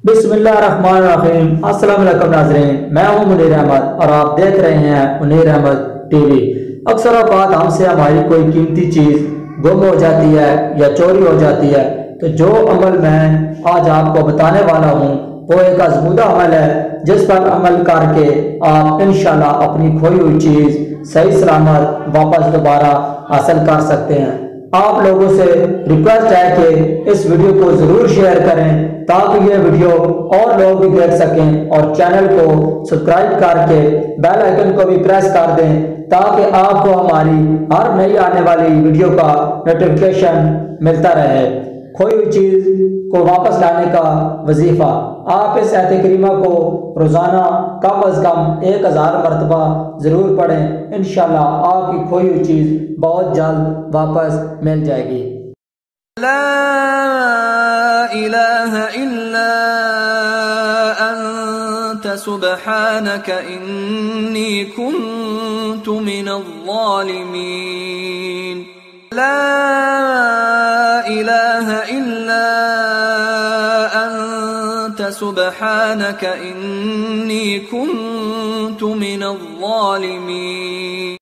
बिस्मिल्लाहिर्रहमानिर्रहीम। अस्सलाम वालेकुम नाज़रीन, मैं हूं मुनीर अहमद और आप देख रहे हैं मुनीर अहमद टीवी। अक्सर औक़ात हमसे हमारी कोई कीमती चीज़ गुम हो जाती है या चोरी हो जाती है, तो जो अमल मैं आज आपको बताने वाला हूं वो एक आज़मूदा अमल है जिस पर अमल करके आप इंशाल्लाह अपनी खोई हुई चीज़ सही सलामत वापस दोबारा हासिल कर सकते हैं। आप लोगों से रिक्वेस्ट है कि इस वीडियो को ज़रूर शेयर करें ताकि ये वीडियो और लोग भी देख सकें, और चैनल को सब्सक्राइब करके बेल आइकन को भी प्रेस कर दें ताकि आपको हमारी हर नई आने वाली वीडियो का नोटिफिकेशन मिलता रहे। खोई हुई चीज़ को वापस लाने का वजीफा आप इस आयत करीमा को रोज़ाना कम अज़ कम 1000 मरतबा ज़रूर पढ़ें। इंशाल्लाह आपकी खोई हुई चीज़ बहुत जल्द वापस मिल जाएगी। ला इलाहा इल्ला अंत सुब्हानक इन्नी कुन्तु मिनज़ ज़ालिमीन। ला इलाहा इल्ला अंत सुब्हानक इन्नी कुन्तु मिनज़ ज़ालिमीन।